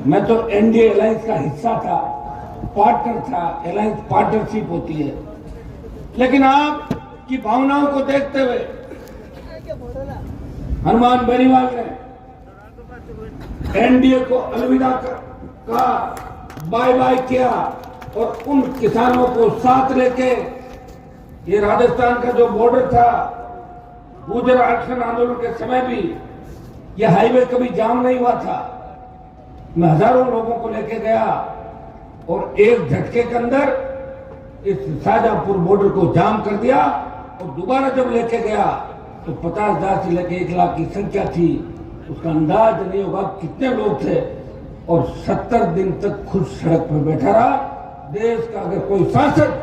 मैं तो NDA alliance का हिस्सा था, पार्टनर था। अलायंस पार्टनरशिप होती है, लेकिन आपकी भावनाओं को देखते हुए हनुमान बेनीवाल ने एनडीए को अलविदा का बाय बाय किया और उन किसानों को साथ लेके ये राजस्थान का जो बॉर्डर था, गुर्जर आरक्षण आंदोलन के समय भी ये हाईवे कभी जाम नहीं हुआ था। मैं हजारों लोगों को लेके गया और एक झटके के अंदर इस शाहजहांपुर बॉर्डर को जाम कर दिया और दोबारा जब लेके गया तो 50,000 से लेके 1 लाख की संख्या थी। उसका अंदाज नहीं होगा कितने लोग थे और 70 दिन तक खुद सड़क पर बैठा रहा। देश का अगर कोई सांसद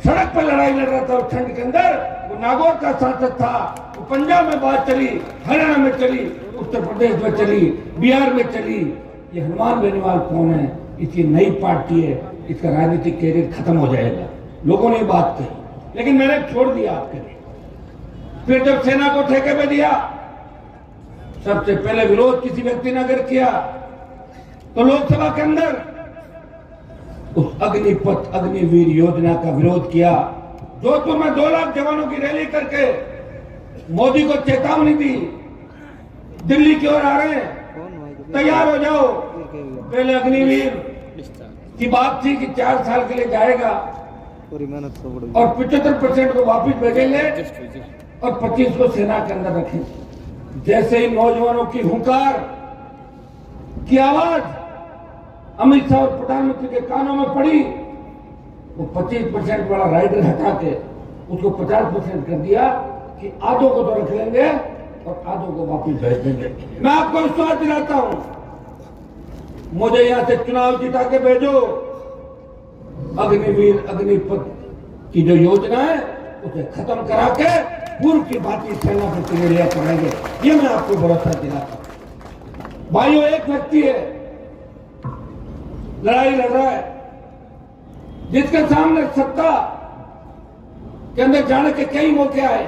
सड़क पर लड़ाई लड़ रहा था ठंड के अंदर, वो नागौर का सांसद था। वो पंजाब में बात चली, हरियाणा में चली, उत्तर प्रदेश में चली, बिहार में चली। ये हनुमान बेनीवाल कौन है? इसकी नई पार्टी है, इसका राजनीतिक कैरियर खत्म हो जाएगा। लोगों ने बात कही, लेकिन मैंने छोड़ दिया आपके लिए। फिर जब सेना को ठेके पे दिया, सबसे पहले विरोध किसी व्यक्ति ने अगर किया तो लोकसभा के अंदर उस अग्निपथ अग्निवीर योजना का विरोध किया। जोधपुर में 2 लाख जवानों की रैली करके मोदी को चेतावनी दी, दिल्ली की ओर आ रहे हैं, तैयार हो जाओ। पहले अग्निवीर की बात थी कि 4 साल के लिए जाएगा और 75% को वापिस भेजेंगे और 25 को सेना के अंदर रखेंगे। जैसे ही नौजवानों की हुंकार की आवाज अमित शाह और प्रधानमंत्री के कानों में पड़ी, वो 25% वाला राइडर हटा के उसको 50% कर दिया कि आधों को तो रख लेंगे और आधों को वापिस भेज देंगे। मैं आपको विश्वास दिलाता हूं, मुझे यहां से चुनाव जिता के भेजो, अग्निवीर अग्निपथ की जो योजना है उसे खत्म करा के पूर्व की भांति सेना को तैयारियां कराएंगे। ये मैं आपको भरोसा दिलाता हूं। भाइयों, एक व्यक्ति है लड़ाई लड़ रहा है, जिसके सामने सत्ता के अंदर जाने के कई मौके आए।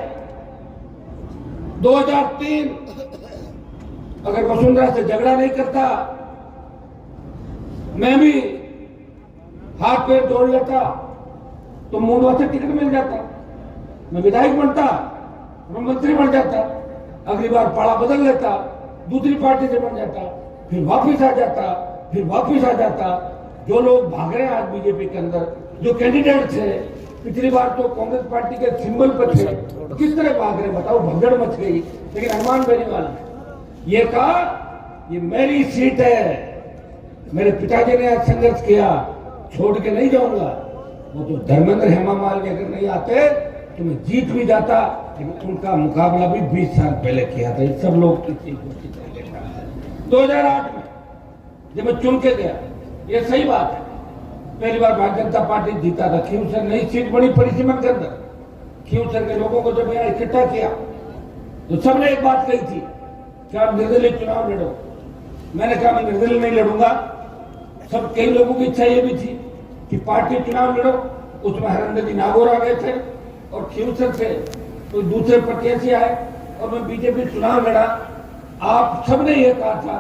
2003 अगर वसुंधरा से झगड़ा नहीं करता, मैं भी हाथ पैर जोड़ लेता तो मूंडवा से टिकट मिल जाता, मैं विधायक बनता, मैं मंत्री बन जाता, अगली बार पाड़ा बदल लेता, दूसरी पार्टी से बन जाता, फिर वापिस आ जाता, फिर वापिस आ जाता। जो लोग भाग रहे हैं आज बीजेपी के अंदर, जो कैंडिडेट थे, पिछली बार तो कांग्रेस पार्टी के सिंबल पर थे, किस तरह भाग रहे बताओ, भगदड़ मच गई। लेकिन हनुमान बेनीवाल ने ये कहा, ये मेरी सीट है, मेरे पिताजी ने आज संघर्ष किया, छोड़ के नहीं जाऊंगा। वो तो धर्मेंद्र हेमा मालिनी अगर नहीं आते तो मैं जीत भी जाता, लेकिन उनका मुकाबला भी 20 साल पहले किया था। ये सब लोग इसी कोशिश कर लेता है। 2008 में जब मैं चुन के गया, ये सही बात है, पहली बार भारतीय जनता पार्टी जीता था। खींवसर नई सीट बड़ी पड़ी सीमेंट के अंदर। खींवसर के लोगों को जब यहाँ इकट्ठा किया तो सबने एक बात कही थी कि आप निर्दलीय चुनाव लड़ो। मैंने कहा मैं निर्दलीय नहीं लड़ूंगा। सब कई लोगों की इच्छा ये भी थी कि पार्टी चुनाव लड़ो। उसमें हरिंदर जी नागौर आ गए थे और खींवसर से तो दूसरे प्रत्याशी आए और मैं बीजेपी चुनाव लड़ा। आप सबने ये कहा था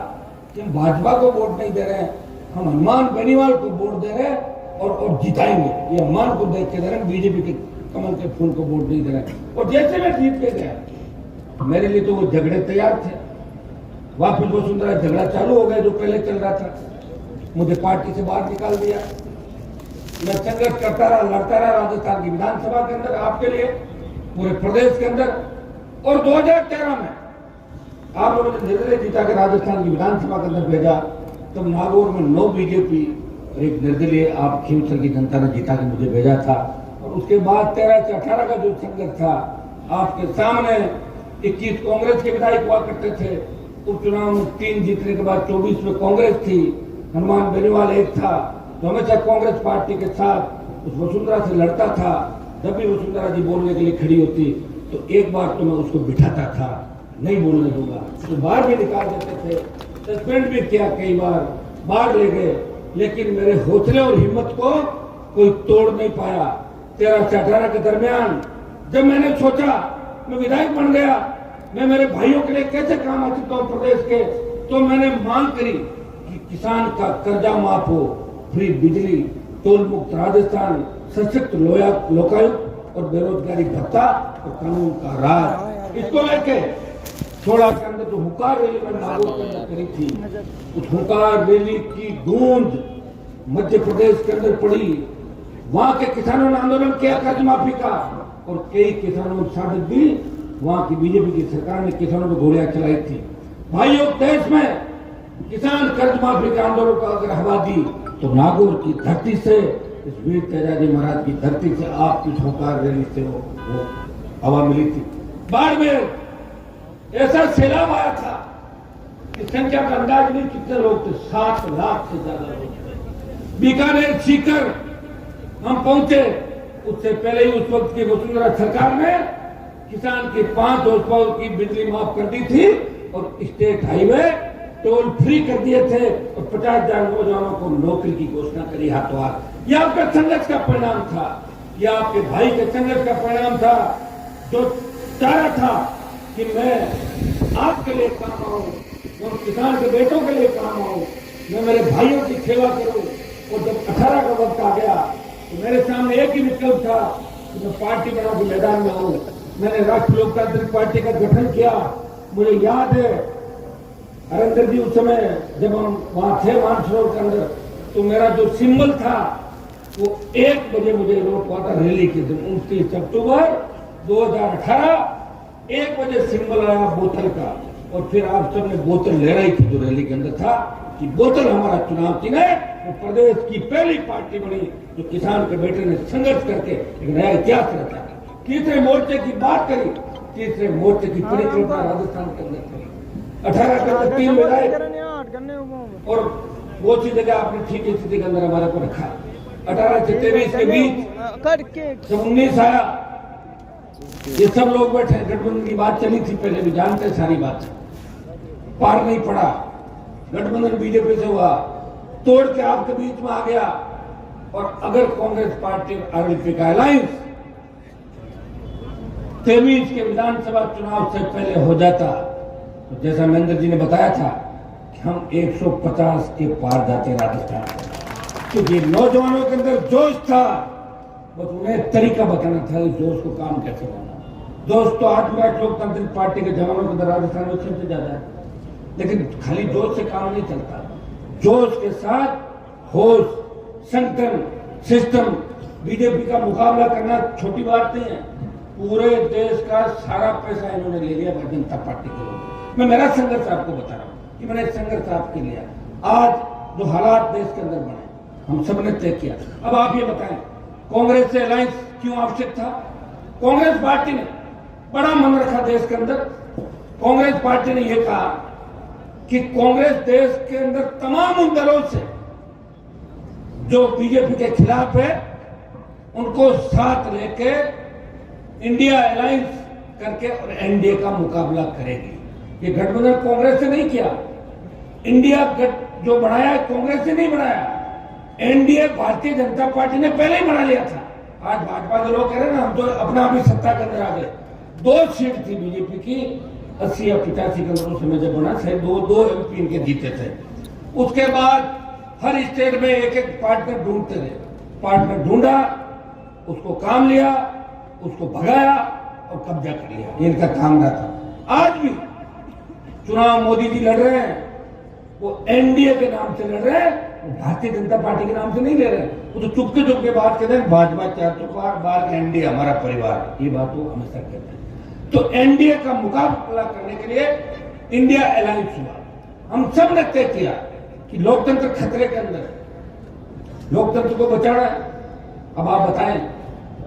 कि हम भाजपा को वोट नहीं दे रहे हैं, हम हनुमान बेनीवाल को वोट दे रहे हैं और जिताएंगे। ये हनुमान को देख के दे रहे हैं, बीजेपी के कमल के फूल को वोट नहीं दे रहे हैं। और जैसे मैं जीत के गया, मेरे लिए तो वो झगड़े तैयार थे। वापिस वसुंधरा झगड़ा चालू हो गया जो पहले चल रहा था, मुझे पार्टी से बाहर निकाल दिया। मैं संघर्ष करता रहा, लड़ता रहा राजस्थान की विधानसभा के अंदर, आपके लिए, पूरे प्रदेश के अंदर। और 2013 में आप लोगों ने निर्दलीय जीता के राजस्थान की विधानसभा के अंदर भेजा, तब नागौर में 9 बीजेपी और एक निर्दलीय आप खींवसर की जनता ने जीता के मुझे भेजा था। और उसके बाद 13 से 18 का जो संघर्ष था, आपके सामने 21 कांग्रेस के विधायक हुआ करते थे। उपचुनाव में 3 जीतने के बाद 24 में कांग्रेस थी, हनुमान बेनीवाल एक था, तो हमेशा कांग्रेस पार्टी के साथ उस वसुंधरा से लड़ता था। जब भी वसुंधरा जी बोलने के लिए खड़ी होती तो एक बार तो मैं उसको बिठाता था, नहीं बोलने दूंगा, तो बाहर भी निकाल देते थे, सस्पेंड भी किया, कई बार बाहर ले गए। लेकिन मेरे हौसले और हिम्मत को कोई तोड़ नहीं पाया। 13 से 18 के दरमियान जब मैंने सोचा मैं विधायक बन गया, मैं मेरे भाइयों के लिए कैसे काम आ सकता हूँ प्रदेश के, तो मैंने मांग करी कि किसान का कर्जा माफ हो, फ्री बिजली, टोल मुक्त राजस्थान, सशक्त लोकायुक्त और बेरोजगारी भत्ता और कानून का राज। इसको लेके थोड़ा के अंदर जो हुंकार रैली में नागौर के अंदर करी थी, उस हुंकार रैली की गूंज मध्य प्रदेश के अंदर पड़ी। वहां के किसानों ने आंदोलन किया कर्ज माफी का, और कई किसानों ने शामिल भी वहां की बीजेपी की सरकार ने किसानों पर गोलियां चलाई थी। भाइयों, देश में किसान कर्ज माफी के आंदोलन को अगर हवा दी तो नागौर की धरती से, इस वीर तेजाजी महाराज की धरती से आपकी हुंकार रैली से वो हवा मिली थी। बाड़मेर ऐसा सैलाब आया था कि संख्या का अंदाज नहीं कितने लोग थे, 7 लाख से ज्यादा लोग थे। बीकानेर सीकर हम पहुंचे, उससे पहले ही उस वक्त की वसुंधरा सरकार ने किसान की 5 horse पावर की बिजली माफ कर दी थी और स्टेट हाईवे टोल फ्री कर दिए थे और 50,000 नौजवानों को नौकरी की घोषणा करी हाथों हाथ। यह आपके संघर्ष का परिणाम था, यह आपके भाई के संघर्ष का परिणाम था, जो चाह रहा था कि मैं आपके लिए काम आऊं, मैं किसान के बेटों के लिए काम आऊं, मैं मेरे भाइयों की सेवा करूं। और जब 18 का वक्त आ गया तो मेरे सामने एक ही विकल्प था कि मैं पार्टी बना के मैदान में आऊं। मैंने राष्ट्रीय लोकतांत्रिक पार्टी का गठन किया। मुझे याद है हरिंदर जी, उस समय जब हम वहां थे मानसरोवर के अंदर, तो मेरा जो सिंबल था वो 1 बजे मुझे नोट हुआ था रैली के दिन 29 अक्टूबर 2018। 1 बजे सिंबल आया बोतल का, और फिर आप सबने बोतल लहराई थी जो रैली के अंदर था कि बोतल हमारा चुनाव चिन्ह है। वो प्रदेश की पहली पार्टी बनी जो किसान के बेटे ने संघर्ष करके एक नया इतिहास रचा। तीसरे मोर्चे की बात करी, तीसरे मोर्चे की परिकल्पना राजस्थान के अंदर करी। 18 के अंदर 3 विधायक और वो सी जगह आपने ठीक स्थिति के अंदर हमारे को रखा। 18 से 23 के बीच जब 19 आया, ये सब लोग बैठे, गठबंधन की बात चली थी, पहले भी जानते सारी बात, पार नहीं पड़ा। गठबंधन बीजेपी से हुआ, तोड़ के आपके बीच में आ गया। और अगर कांग्रेस पार्टी आरएलपी का अलायंस 23 के विधानसभा चुनाव से पहले हो जाता तो जैसा महेंद्र जी ने बताया था कि हम 150 के पार जाते राजस्थान, क्योंकि नौजवानों के अंदर जोश था, बस उन्हें तरीका बताना था इस जोश को काम कैसे करना। जोश तो आज भी लोकतांत्रिक पार्टी के जवानों के अंदर राजस्थान में सबसे ज्यादा है, लेकिन खाली जोश से काम नहीं चलता। जोश के साथ होश, संगठन, सिस्टम। बीजेपी का मुकाबला करना छोटी बात नहीं है। पूरे देश का सारा पैसा इन्होंने ले लिया भारतीय जनता पार्टी के लोग। मैं मेरा संघर्ष आपको बता रहा हूं कि मैंने संघर्ष आपके लिया। आज जो हालात देश के अंदर बने हम सब ने तय किया। अब आप ये बताएं, कांग्रेस से अलायंस क्यों आवश्यक था? कांग्रेस पार्टी ने बड़ा मन रखा देश के अंदर। कांग्रेस पार्टी ने यह कहा कि कांग्रेस देश के अंदर तमाम उन दलों से जो बीजेपी के खिलाफ है उनको साथ लेके इंडिया अलायंस करके और एनडीए का मुकाबला करेगी। ये गठबंधन कांग्रेस से नहीं किया, इंडिया गठ जो बनाया है कांग्रेस से नहीं बनाया, एनडीए भारतीय जनता पार्टी ने पहले ही बना लिया था। आज भाजपा के लोग कह रहे हैं ना हम तो अपना अभी सत्ता के अंदर आ गए। 2 सीट थी बीजेपी की 80 या 85 के अंदर, समय जब बना शायद 2 MP इनके जीते थे। उसके बाद हर स्टेट में एक पार्टनर ढूंढते रहे, पार्टनर ढूंढा, उसको काम लिया, उसको भगाया और कब्जा कर लिया। ये इनका काम रहा था। आज भी चुनाव मोदी जी लड़ रहे हैं, वो एनडीए के नाम से लड़ रहे हैं, भारतीय जनता पार्टी के नाम से नहीं ले रहे। वो तो चुपके चुपके बात कहते हैं भाजपा 4 बार एनडीए हमारा परिवार, ये बात वो हमेशा कहते हैं। तो एनडीए का मुकाबला करने के लिए इंडिया अलायंस हुआ। हम सब ने तय किया कि लोकतंत्र खतरे के अंदर, लोकतंत्र को बचाना है। अब आप बताएं,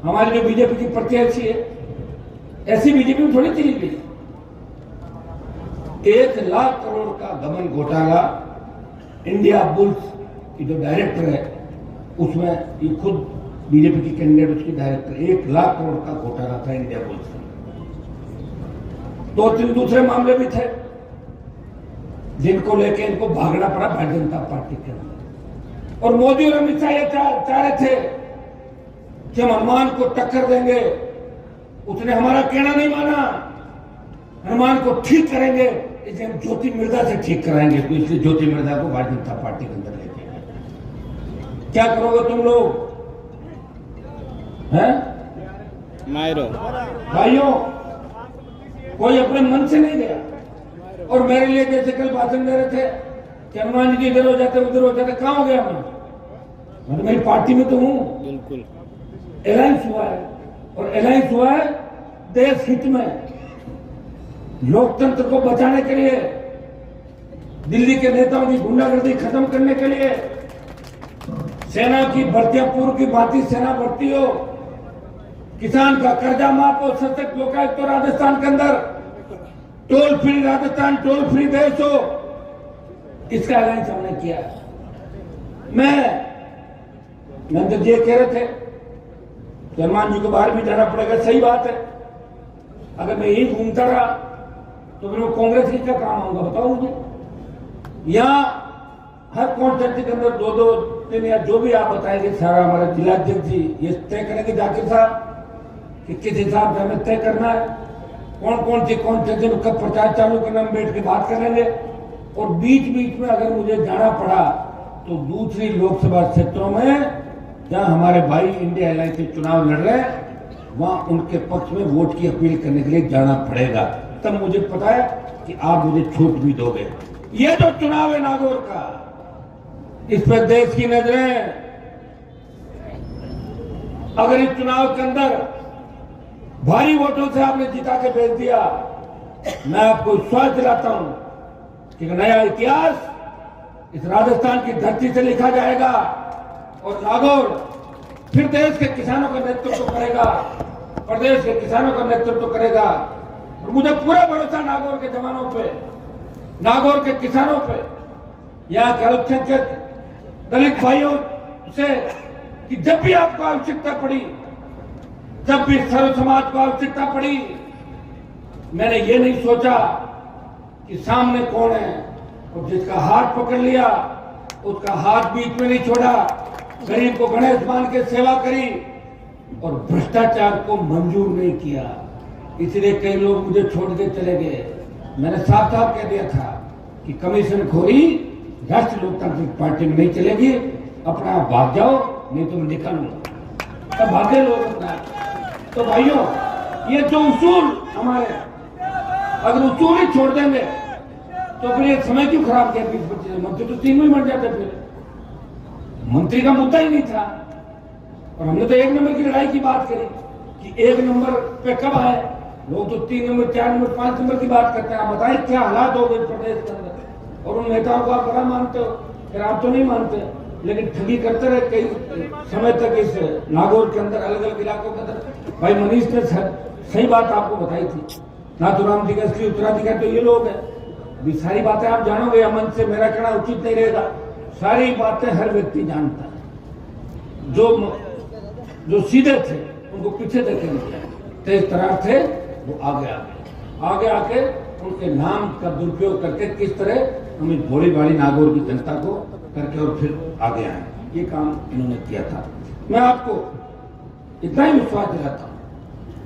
हमारी जो बीजेपी की प्रत्याशी है, ऐसी बीजेपी में थोड़ी चली गई। 1 लाख करोड़ का गबन घोटाला, इंडिया बुल्स की जो डायरेक्टर है उसमें ये खुद बीजेपी की कैंडिडेट उसकी डायरेक्टर, 1 लाख करोड़ का घोटाला था इंडिया बुल्स में। 2-3 दूसरे मामले भी थे जिनको लेके इनको भागना पड़ा भारतीय जनता पार्टी के अंदर। और मोदी और अमित शाह ये चाह रहे थे कि हम हनुमान को टक्कर देंगे, उसने हमारा कहना नहीं माना, हनुमान को ठीक करेंगे, इसे हम ज्योति मिर्जा से ठीक कराएंगे, तो इसलिए ज्योति मिर्जा को भारतीय जनता पार्टी के अंदर लेके आए। क्या करोगे तुम लोग हैं? मायरो भाइयों, कोई अपने मन से नहीं गया। और मेरे लिए जैसे कल भाषण दे रहे थे कि हनुमान जी इधर हो जाते उधर हो जाते, कहाँ हो गया मैं तो मेरी पार्टी में तो हूँ। बिल्कुल अलायंस हुआ है, और अलायंस हुआ है देश हित में, लोकतंत्र को बचाने के लिए, दिल्ली के नेताओं की गुंडागर्दी खत्म करने के लिए, सेना की भर्तियां पूर्व की भांति सेना भर्ती हो, किसान का कर्जा माफ हो, सशक्त लोकायुक्त तो राजस्थान के अंदर, toll free Rajasthan, toll free देश हो, इसका अलायंस हमने किया है। मैं तो ये कह रहे थे कि हनुमान जी को बाहर भी जाना पड़ेगा, सही बात है। अगर मैं यही घूमता रहा तो फिर मैं कांग्रेस की क्या काम आऊंगा, बताओ मुझे। यहाँ हर कॉन्स्टिट्यूंसी के अंदर 2-2 दिन या जो भी आप बताएंगे, सारा हमारे जिलाध्यक्ष जी ये तय करेंगे जाकिर साहब कि किस हिसाब से हमें तय करना है, कौन कौन सी कॉन्स्टिट्यूंसी में कब प्रचार चालू करना, हम बैठ के बात कर लेंगे। और बीच बीच में अगर मुझे जाना पड़ा तो दूसरी लोकसभा क्षेत्रों में जहां हमारे भाई इंडिया अलायंस से चुनाव लड़ रहे हैं, वहां उनके पक्ष में वोट की अपील करने के लिए जाना पड़ेगा। तब मुझे पता है कि आप मुझे छूट भी दोगे। ये जो चुनाव है नागौर का, इस पर देश की नजरें, अगर इस चुनाव के अंदर भारी वोटों से आपने जिता के भेज दिया, मैं आपको विश्वास दिलाता हूं कि नया इतिहास इस राजस्थान की धरती से लिखा जाएगा और नागौर फिर देश के किसानों का नेतृत्व करेगा, प्रदेश के किसानों का नेतृत्व करेगा। और मुझे पूरा भरोसा नागौर के जवानों पे, नागौर के किसानों पे, यहाँ के अल्पसंख्यक दलित भाइयों से कि जब भी आपको आवश्यकता पड़ी, जब भी सर्व समाज को आवश्यकता पड़ी, मैंने ये नहीं सोचा कि सामने कौन है, और जिसका हाथ पकड़ लिया उसका हाथ बीच में नहीं छोड़ा, गरीब को गणेश मान के सेवा करी और भ्रष्टाचार को मंजूर नहीं किया। इसलिए कई लोग मुझे छोड़ के चले गए। मैंने साफ साफ कह दिया था कि कमीशन खोरी राष्ट्रीय लोकतांत्रिक पार्टी में नहीं चलेगी, अपना आप भाग जाओ, नहीं तो मैं निकालूंगा। तब भागे लोग अपना। तो भाइयों, ये जो उसूल हमारे, अगर उसूल ही छोड़ देंगे तो फिर ये समय क्यों खराब किया? 20-25 मंत्री तो 3 में मर जाते, फिर मंत्री का मुद्दा ही नहीं था। और हमने तो 1 नंबर की लड़ाई की बात करी कि 1 नंबर पे कब आए। लोग तो 3 नंबर, 4 नंबर, 5 नंबर की बात करते हैं। आप बताएं क्या हालात हो गए प्रदेश के अंदर। और उन नेताओं को आप बड़ा मानते हो, फिर आप तो नहीं मानते, लेकिन ठगी करते रहे कई समय तक इस नागौर के अंदर, अलग अलग इलाकों के अंदर। भाई मनीष ने सही बात आपको बताई थी, नाथुराम जी का असली उत्तराधिकारी तो ये लोग हैं। भी सारी बातें आप जानोगे, अमन से मेरा कहना उचित नहीं रहेगा। सारी बातें हर व्यक्ति जानता है। जो सीधे थे उनको पीछे देखेंगे, तेज तरार थे वो आगे आके उनके नाम का दुरुपयोग करके किस तरह हम इस भोली भाली नागौर की जनता को करके और फिर आगे आए, ये काम इन्होंने किया था। मैं आपको इतना ही विश्वास दिलाता हूं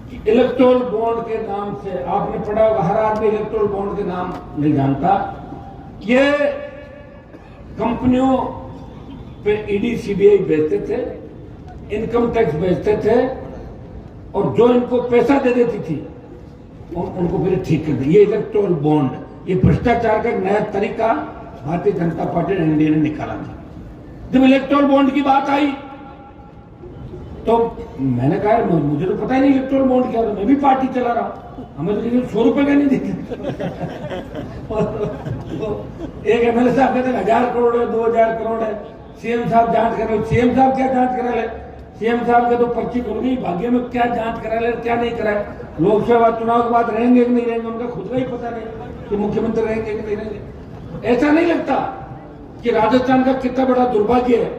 कि इलेक्टोरल बॉन्ड के नाम से, आपने पढ़ा होगा, हर आदमी इलेक्टोरल बॉन्ड के नाम नहीं जानता। ये कंपनियों पे ईडी सीबीआई बेचते थे, इनकम टैक्स बेचते थे, और जो इनको पैसा दे देती थी उनको फिर ठीक कर दिया। ये इलेक्टोरल बॉन्ड, ये भ्रष्टाचार का नया तरीका भारतीय जनता पार्टी ने, एनडीए ने निकाला था। जब इलेक्टोरल बॉन्ड की बात आई तो मैंने कहा मुझे तो पता ही नहीं इलेक्टोरल बॉन्ड क्या था, मैं भी पार्टी चला रहा हूं, हमें तो लेकिन 100 रुपए का नहीं देते। एक एमएलए साहब कहते 1000 करोड़ है, 2000 करोड़ है, सीएम साहब जांच कर रहे। सीएम साहब क्या जांच करा ले? सीएम साहब के तो पर्ची खुल गई, भाग्य में क्या जांच करा ले, क्या नहीं कराए। लोकसभा चुनाव के बाद रहेंगे कि नहीं रहेंगे उनका खुद का ही पता नहीं कि मुख्यमंत्री रहेंगे कि नहीं रहेंगे। ऐसा नहीं लगता कि राजस्थान का कितना बड़ा दुर्भाग्य है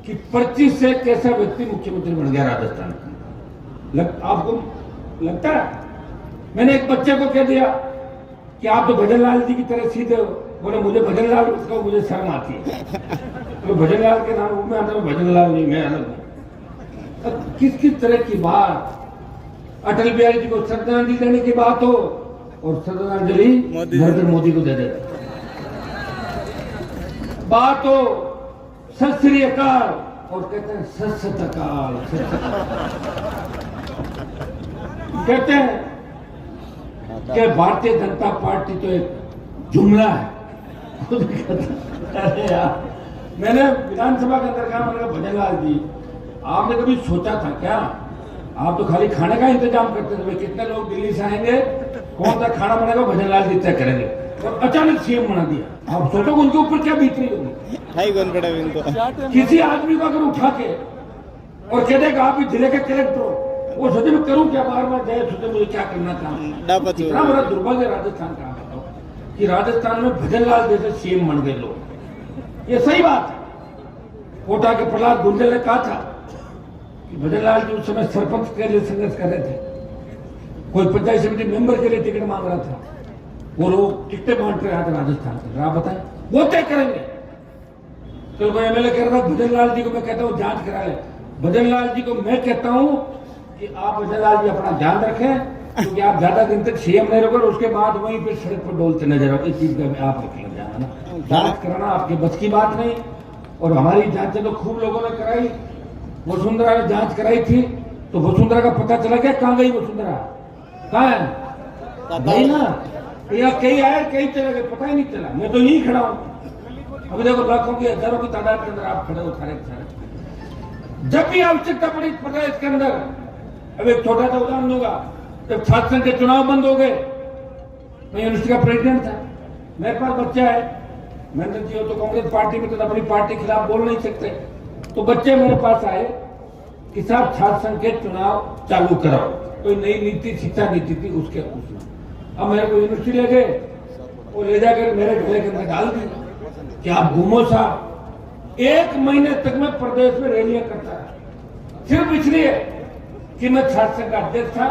कि 25 से कैसा व्यक्ति मुख्यमंत्री बन गया राजस्थान का। आपको लगता है? मैंने एक बच्चे को कह दिया कि आप तो भजन लाल जी की तरह सीधे हो। बोले मुझे भजन लाल उसका मुझे शर्म आती है। तो भजन लाल के नाम में आता है, भजन लाल नहीं, मैं अलग हूं। किस किस तरह की बात, अटल बिहारी जी को श्रद्धांजलि देने की बात हो और श्रद्धांजलि नरेंद्र मोदी को दे देता। बात हो सत श्री अकाल और कहते हैं सत सत अकाल, कहते हैं कि भारतीय जनता पार्टी तो एक जुमला है। अरे यार, मैंने विधानसभा के अंदर कहा, मैंने कहा भजन लाल जी आपने कभी सोचा था क्या? आप तो खाली खाने का इंतजाम करते थे, कितने लोग दिल्ली से आएंगे, कौन सा खाना बनेगा, भजन लाल जी तय करेंगे, और अचानक सीएम बना दिया। आप सोचो उनके ऊपर क्या बीत रही होगी। किसी आदमी को अगर उठा के और कह देगा आप भी जिले के कलेक्टर हो, वो सोचे मैं करूं क्या, बार बार जाए सोचे मुझे क्या करना था। इतना बड़ा दुर्भाग्य राजस्थान का बताओ कि राजस्थान में भजन लाल जैसे सीएम बन गए लोग। ये सही बात है। कोटा के प्रहलाद गुंजल ने कहा था कि भजन लाल जी उस समय सरपंच के लिए संघर्ष कर रहे थे, कोई पंचायत समिति मेंबर के लिए टिकट मांग रहा था, वो लोग टिकटें बांट रहे थे राजस्थान से। आप बताएं वो तय करेंगे। तो कोई एमएलए कह रहा था भजन लाल जी को, मैं कहता हूँ जांच करा ले। भजन लाल जी को मैं कहता हूँ कि आप भजन लाल जी अपना ध्यान रखें, क्योंकि आप ज्यादा दिन तक सीएम नहीं रहोगे, उसके बाद वहीं पे सड़क पर डोलते नजर आओ। इस चीज का आप रखें जाना ना, जांच कराना आपके बस की बात नहीं। और हमारी जांचें तो खूब लोगों ने कराई। वसुंधरा ने जांच कराई थी तो वसुंधरा का पता चला क्या, कहाँ गई वसुंधरा, कहाँ है नहीं ना, या कई आए कई चले गए, पता ही नहीं चला। मैं तो यही खड़ा हूँ। अभी देखो लाखों की हजारों की तादाद के अंदर आप खड़े हो सारे। जब भी आवश्यकता पड़ी प्रदेश के अंदर, अब एक छोटा सा उदाहरण दूंगा, जब छात्र संघ के चुनाव बंद हो गए, मैं यूनिवर्सिटी का प्रेसिडेंट था, मेरे पास बच्चा है, मैंने जी तो कांग्रेस पार्टी में तो अपनी पार्टी के खिलाफ बोल नहीं सकते, तो बच्चे मेरे पास आए कि साहब छात्र संघ के चुनाव चालू कराओ, कोई नई नीति शिक्षा नीति थी उसके उसमें। अब मेरे को यूनिवर्सिटी ले गए, वो ले जाकर मेरे गले के अंदर डाल दी कि आप घूमो साहब। 1 महीने तक मैं प्रदेश में रैलियां करता रहा, सिर्फ इसलिए कि मैं छात्र संघ का अध्यक्ष था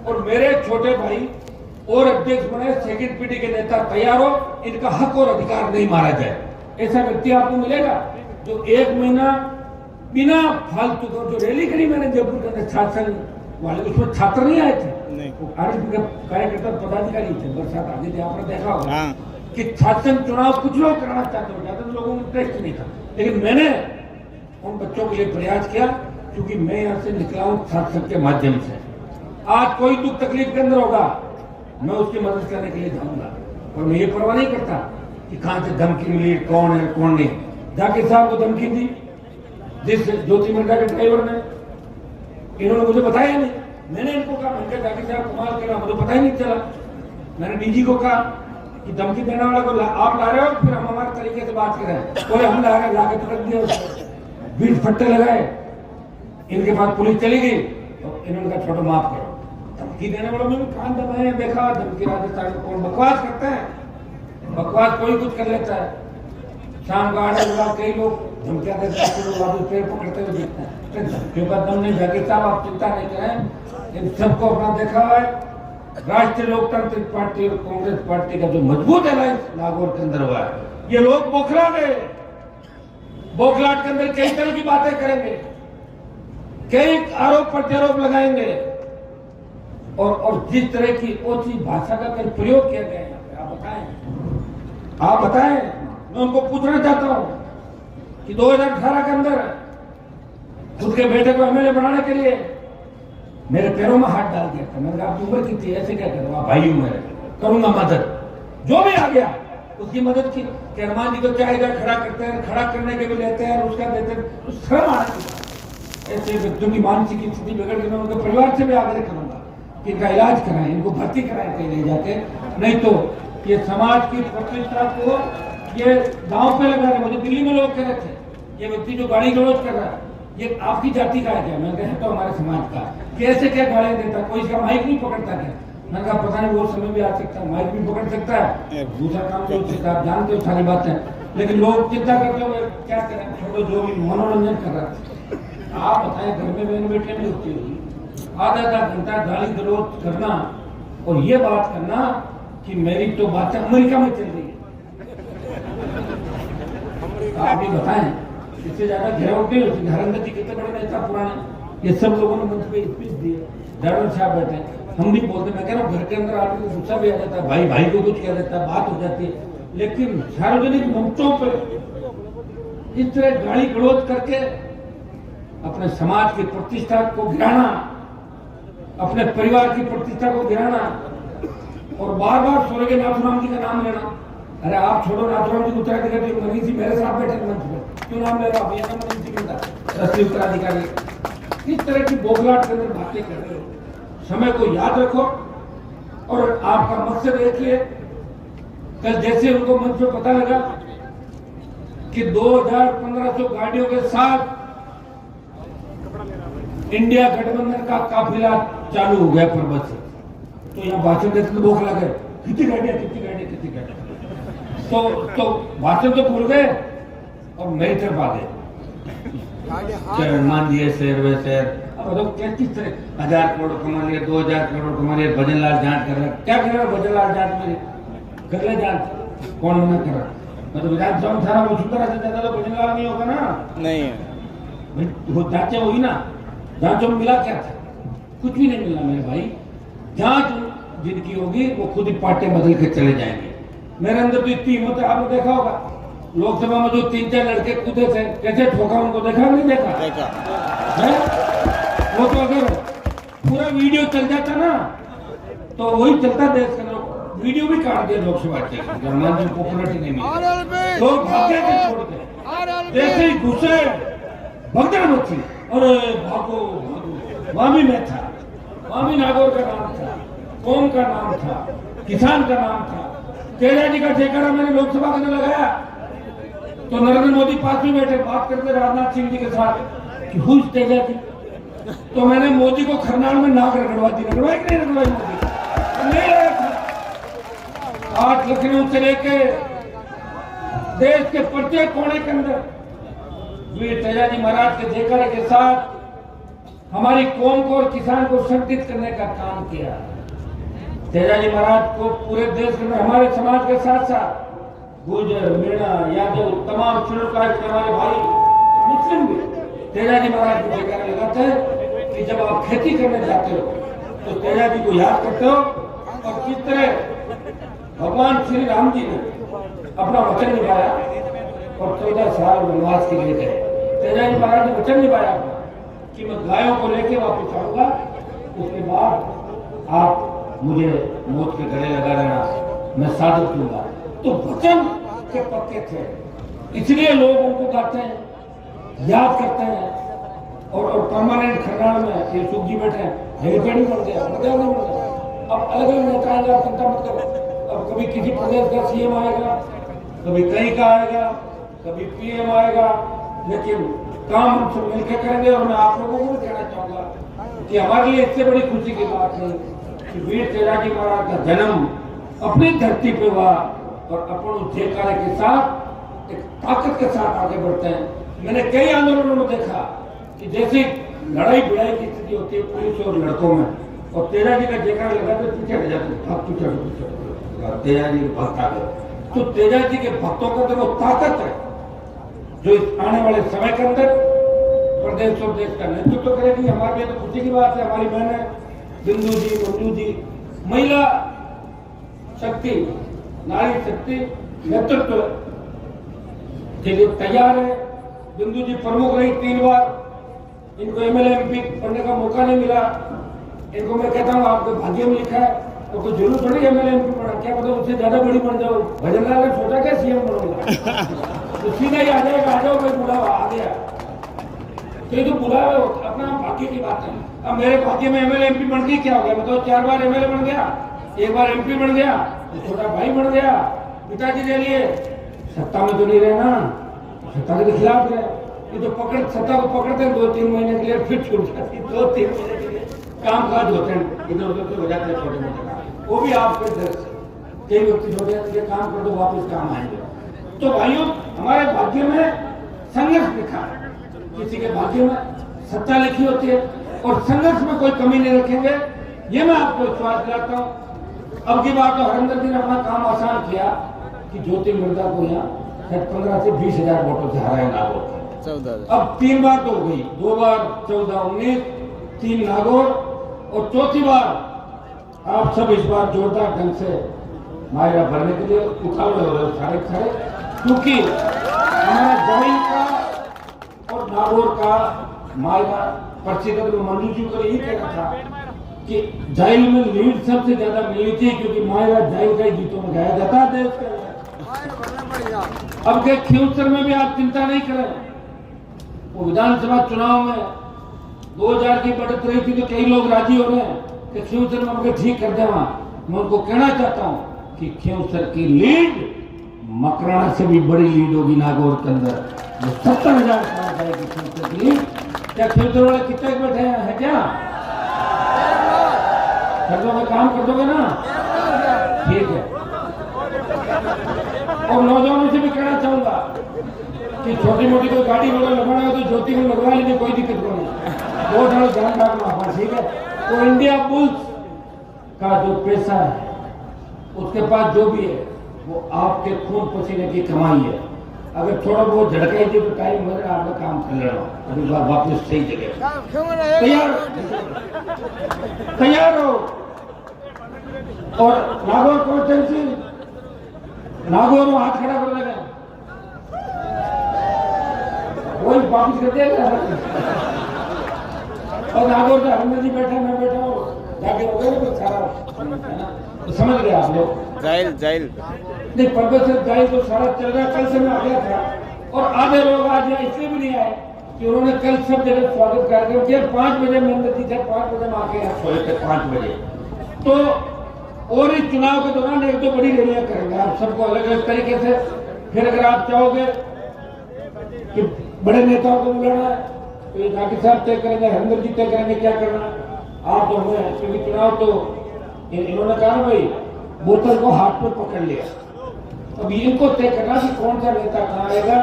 और मेरे छोटे भाई और अध्यक्ष बने, सेकंड पीढ़ी के नेता तैयार हो, इनका हक और अधिकार नहीं मारा जाए। ऐसा व्यक्ति आपको मिलेगा जो 1 महीना बिना फालतू को जो रैली करी मैंने जयपुर के अंदर छात्र संघ वाले, उसमें छात्र नहीं आए थे, कार्यकर्ता पदाधिकारी थे, बरसात आगे थे, आपने देखा होगा कि छात्र संघ चुनाव कुछ लोग कराना चाहते हो, ज्यादा लोगों को इंटरेस्ट नहीं था, लेकिन मैंने उन बच्चों के लिए प्रयास किया, क्योंकि मैं यहाँ से निकला हूँ छात्र संघ के माध्यम से। आज कोई दुख तकलीफ के अंदर होगा, मैं उसकी मदद करने के लिए जाऊंगा, और मैं ये परवाह नहीं करता कि कहां से धमकी मिली, कौन है कौन नहीं। जाकिर साहब को धमकी दी जिस ज्योति मिर्जा के ड्राइवर ने, इन्होंने मुझे बताया नहीं, मैंने इनको कहा, मैंने जाकिर साहब कमाल करा, मुझे पता ही नहीं चला। मैंने डीजी को कहा कि धमकी देने वाला को आप ला रहे हो, फिर हम हमारे तरीके से बात करें। बोले हम ला के पटक दिया, 20 फट्टे लगाए, इनके पास पुलिस चली गई, तो इन्होंने कहा छोड़ो माफ करो। धमकी देने वालों में भी कान दबाए, देखा धमकी राजस्थान में कौन बकवास करता है, बकवास कोई कुछ कर लेता है। शाम को 8 बजे कई लोग धमकियां देते हैं, लोग वापस पेड़ पकड़ते हुए दिखते हैं। धमकियों का दम नहीं, जाकिर साहब आप चिंता नहीं करें, इन सबको अपना देखा हुआ है। राष्ट्रीय लोकतांत्रिक पार्टी और कांग्रेस पार्टी का जो मजबूत अलायंस नागौर के अंदर हुआ है, ये लोग बौखला गए, बौखलाहट के अंदर कई तरह की बातें करेंगे, कई आरोप प्रत्यारोप लगाएंगे, और जिस तरह की ओछी भाषा का कहीं प्रयोग किया गया है, आप बताएं। मैं उनको पूछना चाहता हूं कि 2018 के अंदर खुद के बेटे को एमएलए बनाने के लिए मेरे पैरों में हाथ डाल दिया था। मैंने कहा आपकी उम्र कितनी है, ऐसे क्या करो, आप भाई हूं, मेरे करूंगा मदद, जो भी आ गया उसकी मदद की। हनुमान जी को चाहे खड़ा करते हैं, खड़ा करने के भी लेते हैं, उसका देते हैं, तो शर्म आना चाहिए। ऐसे व्यक्तियों की मानसिक स्थिति बिगड़ गई, मैं उनके परिवार से भी आग्रह करूंगा कि इनका इलाज कराएं, इनको भर्ती कराएं कहीं ले जाके, नहीं तो ये समाज की प्रतिष्ठा को ये दांव पे लगा रहे। मुझे दिल्ली में लोग कह रहे थे, ये व्यक्ति जो गाड़ी गलौज कर रहा है, ये आपकी जाति का है क्या? मैं कहता हूँ हमारे समाज का, कैसे क्या गालियां देता, कोई इसका माइक नहीं पकड़ता क्या? मैंने कहा पता नहीं वो समय भी आ सकता है, माइक भी पकड़ सकता है, दूसरा काम जो सकता है, आप जानते हो सारी बातें, लेकिन लोग चिंता करते हो क्या करें, छोड़ो, जो भी मनोरंजन कर रहा है। आप बताएं, घर में बहन बेटियां भी होती होगी, आधा घंटा गाली गलौज करना और ये बात करना कि मेरी तो बातें अमेरिका में चल रही है। आप ही बताएं, इससे ज्यादा घेराव नहीं होती। हरंगती कितने बड़े नेता पुराने, ये सब लोगों ने मंच पे स्पीच दिए, ड्राइवर साहब बैठे, हम भी बोलते, मैं कह रहा हूँ घर के अंदर आके तो गुस्सा भी आ जाता है, भाई भाई को कुछ कह देता है, बात हो जाती है, लेकिन सार्वजनिक मंचों पर इस तरह गाली गलौज करके अपने समाज की प्रतिष्ठा को गिराना, अपने परिवार की प्रतिष्ठा को गिराना और बार बार स्वर्गीय नाथूराम जी का नाम लेना। अरे आप छोड़ो, नाथूराम जी उत्तराधिकारी मनीष जी मेरे साथ बैठे मंच पर, क्यों नाम ले रहा आप? मनीष जी मिलता राष्ट्रीय उत्तराधिकारी। इस तरह की बोखलाहट के अंदर बातें कर रहे हो। समय को याद रखो और आपका मकसद एक ही है। कल जैसे उनको मंच पर पता लगा कि 2500 गाड़ियों के साथ इंडिया गठबंधन का काफिला चालू हो गया पर्वत से, तो यहाँ भाषण देते तो भूख लगे, कितनी गाड़ियां कितनी गाड़ियां कितनी गाड़ियां, तो भाषण तो भूल गए और मेरी तरफ आ गए। मान दिए शेर वे शेर, अब बताओ किस तरह 1000 करोड़ कमा लिए, 2000 करोड़ कमा लिए, भजन लाल जांच कर रहा, क्या कर रहा है भजन लाल जांच में? कर ले जांच, कौन मना कर रहा? मैं तो विधानसभा में था, वसुंधरा से ज्यादा तो भजन लाल नहीं होगा ना, नहीं है वो जांचें हुई ना, जांचों में मिला क्या था? कुछ भी नहीं मिला मेरे भाई। जांच जिनकी होगी वो खुद ही पार्टी बदल के चले जाएंगे। मेरे अंदर तो इतनी हिम्मत है, आपने देखा होगा लोकसभा में जो 3-4 लड़के कूदे थे, कैसे ठोका उनको, देखा नहीं देखा? है? वो तो अगर पूरा वीडियो चल जाता ना तो वही चलता देश के लोग, वीडियो भी काट दिया लोकसभा के, जर्मन पॉपुलरिटी नहीं मिली, लोग भागे थे छोड़ के, जैसे ही घुसे भगदड़ मची, अरे भागो भागो। वहां भी मैं था, वहां भी नागौर का नाम था, कौम का नाम था, किसान का नाम था। तेजा जी का जयकारा मैंने लोकसभा के अंदर लगाया तो नरेंद्र मोदी पास में बैठे बात करते राजनाथ सिंह जी के साथ कि हुई तेजा जी, तो मैंने मोदी को खरनाल में नाक रगड़वा दी, रगड़वाई कि नहीं रगड़वाई मोदी नहीं रहा था। आज लखनऊ से लेके देश के प्रत्येक कोने के अंदर वीर तेजा जी महाराज के जयकारे के साथ हमारी कौम को और किसान को संगठित करने का काम किया। तेजा जी महाराज को पूरे देश के अंदर हमारे समाज के साथ साथ गुर्जर, मीणा, यादव, तमाम श्रेणुकाय के हमारे भाई मुस्लिम भी तेजा जी महाराज को जयकारा लगाते हैं कि जब आप खेती करने जाते हो तो तेजा जी को याद करते हो। और किस तरह भगवान श्री राम जी ने अपना वचन निभाया और 14 साल वनवास के लिए गए। तेजा जी महाराज ने वचन निभाया कि मैं गायों को लेके वापस आऊंगा, उसके बाद आप मुझे मौत के गले लगा देना, मैं साधु दूंगा। तो वचन के पक्के थे, इसलिए लोग उनको गाते हैं, याद करते हैं। और परमानेंट खरनाल में ये सुख जी बैठे हैं, हेलीपैड बन गया, बन गया नहीं बन गया। अब अलग अलग नेता आएंगे, आप चिंता मत करो। अब कभी किसी प्रदेश का सीएम आएगा, कभी कहीं का आएगा, कभी पीएम आएगा, लेकिन काम हम सब मिलकर करेंगे। और मैं आप लोगों को भी कहना चाहूंगा कि हमारे लिए इससे बड़ी खुशी की बात नहीं कि वीर तेजा जी महाराज का जन्म अपनी धरती पे हुआ और अपन जयकारे के साथ एक ताकत के साथ आगे बढ़ते हैं। मैंने कई आंदोलनों में देखा कि जैसे लड़ाई भिड़ाई की स्थिति होती है पुलिस और लड़कों में, और तेजा जी का जयकारा लगाते पीछे हट जाते, तेजा जी के भक्त आ गए। तो तेजा जी के भक्तों का तो वो ताकत है जो इस आने वाले समय के अंदर प्रदेश और देश का नेतृत्व करेगी। हमारे लिए तो खुशी की बात है, हमारी बहनें बिंदु जी, मंजू जी, महिला शक्ति, नारी शक्ति नेतृत्व के लिए तैयार है। बिंदु जी प्रमुख रही 3 बार, इनको एमएलए एमपी बनने का मौका नहीं मिला। इनको मैं कहता हूँ आपके भाग्य में लिखा है, तो जरूर थोड़ी एमएलए एमपी बना, क्या पता उससे ज्यादा बड़ी बन जाओ। भजन लाल ने सोचा क्या सीएम बनूंगा, तो सीधा ही आ जाएगा, आ जाओ भाई बुलावा आ गया। तो ये तो बुलावा अपना भाग्य की बात है। अब मेरे भाग्य में एमएलए एमपी बन गई, क्या हो गया? मतलब 4 बार एमएलए बन गया, 1 बार एमपी बन गया, तो छोटा भाई बन गया। पिताजी के लिए सत्ता में तो नहीं रहना, सत्ता के खिलाफ है। ये तो सत्ता को पकड़ते हैं 2-3 महीने के लिए, फिर छूट जाती, 2-3 महीने के लिए काम काज होते हैं, इधर उधर से हो जाते हैं छोटे मोटे काम, वो भी आपके दर से। कई व्यक्ति छोटे जाते काम कर दो वापस काम आएंगे। तो भाइयों, हमारे भाग्य में संघर्ष लिखा है, किसी के भाग्य में सत्ता लिखी होती है, और संघर्ष में कोई कमी नहीं रखेंगे, ये मैं आपको विश्वास दिलाता हूँ। अब की बात तो हरिंदर जी ने अपना काम आसान किया कि ज्योति मिर्जा को यहाँ 15 से 20 हजार वोटों से हराया नागौर। अब 3 बार तो हो गई, 2 बार 14-19, 3 नागौर, और चौथी बार आप सब इस बार जोरदार ढंग से मायरा भरने के लिए उठावे हो रहे सारे सारे, क्योंकि हमारा जाहिल का और नागौर का मायरा पर्ची का तो मंजू जी को यही कहना था कि जाहिल में लीड सबसे ज्यादा मिलनी चाहिए, क्योंकि मायरा जाहिल का ही गीतों में गाया जाता है देश के। अब के खियूसर में भी आप चिंता नहीं करें, वो विधानसभा चुनाव में 2000 की बढ़त रही थी तो कई लोग राजी हो रहे हैं कि खियूसर में हमको ठीक कर देवा। मैं उनको कहना चाहता हूं कि खियूसर की लीड मकराना से भी बड़ी लीड होगी नागौर के अंदर, जो 70,000 पार जाएगी खियूसर की लीड। क्या खियूसर वाले कितने बैठे हैं क्या? कर दोगे, काम कर दोगे ना? ठीक है। और नौजवानों से भी कहना चाहूंगा कि छोटी मोटी कोई गाड़ी वगैरह लगवाना है तो ज्योति में लगवा लीजिए, कोई दिक्कत नहीं। बहुत सारा ध्यान रखना, ठीक है। तो इंडिया बुल्स का जो पैसा है, उसके पास जो भी है वो आपके खून पसीने की कमाई है। अगर थोड़ा बहुत झड़काई दे तो टाइम वगैरह आपका काम कर लेना, अभी बात वापस सही जगह। तैयार हो? और नागौर कॉन्स्टिट्यूंसी, नागौर में हाथ खड़ा कर देगा, वही वापिस कर देगा। और नागौर का हरमन जी बैठा, मैं बैठा हूँ, जाके वगैरह कुछ सारा तो समझ गए आप लोग। जाहिल नहीं, प्रोफेसर जाहिल तो सारा चल रहा है। कल से मैं आ गया था और आधे लोग आज यहाँ इसलिए भी नहीं आए कि उन्होंने कल सब जगह स्वागत कार्यक्रम किया। 5 बजे मैं जी थे, 5 बजे में आके यहाँ सोए थे, 5 बजे। तो और इस चुनाव के दौरान एक तो बड़ी रैलियां करेंगे आप सबको अलग अलग तरीके से। फिर अगर आप चाहोगे कि बड़े नेताओं को बुलाना है तो ये जाकिर साहब तय करेंगे, हरिंदर जी तय करेंगे क्या करना। आप तो हमें, क्योंकि चुनाव तो इन्होंने कहा ना भाई बोतल को हाथ में पकड़ लिया, अब इनको तय करना कि कौन सा नेता कहाँ आएगा।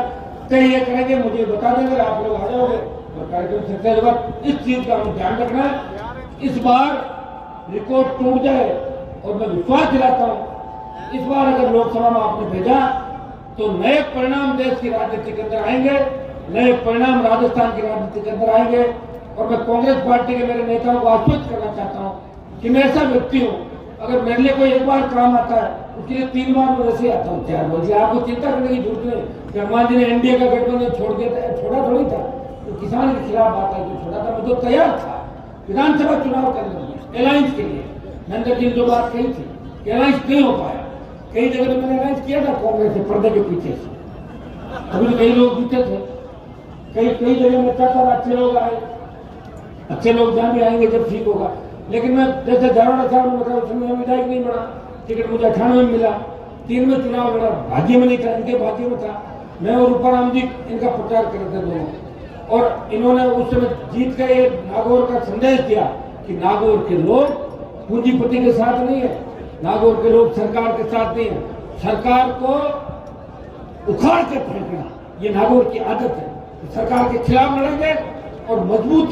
तय ये करेंगे, मुझे बता देंगे, आप लोग आ जाओगे और कार्यक्रम सक्सेस होगा। इस चीज का हमें ध्यान रखना है। इस बार रिकॉर्ड टूट जाए और मैं विश्वास दिलाता हूँ इस बार अगर लोकसभा में आपने भेजा तो नए परिणाम देश की राजनीति के अंदर आएंगे, नए परिणाम राजस्थान की राजनीति के अंदर आएंगे। और मैं कांग्रेस पार्टी के मेरे नेताओं को आश्वस्त करना चाहता हूँ कि मैं ऐसा व्यक्ति हूँ, अगर मेरे लिए कोई एक बार काम आता है उसके लिए 3 बार मैं वैसे आता हूँ, 4 बार। आपको चिंता करने की जरूरत नहीं कि हनुमान जी ने एनडीए का गठबंधन छोड़ दिया, छोड़ा थोड़ी था। तो किसान के खिलाफ बात है, जो छोड़ा था, मैं तो तैयार था विधानसभा चुनाव के अंदर अलायंस के लिए। नंदन जी ने जो बात कही थी अलायंस नहीं हो पाया, कई जगह तो मैंने अलायंस किया था कांग्रेस से पर्दे के पीछे से, अभी तो कई लोग जीते थे। कई जगह में चाहता था अच्छे लोग आए, अच्छे लोग जहाँ भी आएंगे जब ठीक होगा। लेकिन मैं जैसे दरोड़ा साहब ने बताया उसमें विधायक नहीं बना, टिकट मुझे 98 में मिला, 3 में चुनाव लड़ा, भाग्य में नहीं था, इनके भाग्य में था। मैं और रूपाराम जी इनका प्रचार कर रहे थे दोनों, और इन्होंने उस समय जीत कर ये नागौर का संदेश दिया कि नागौर के लोग पूंजीपति के साथ नहीं है, नागौर के लोग सरकार के साथ नहीं है, सरकार को उखाड़ के फेंकना ये नागौर की आदत है। सरकार के खिलाफ लड़ेंगे और मजबूत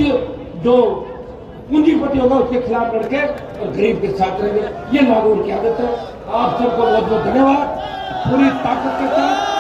जो पूंजीपति होगा उसके खिलाफ लड़के और गरीब के साथ रहेंगे, ये नागौर की आदत है। आप सबको बहुत बहुत धन्यवाद। पूरी ताकत के साथ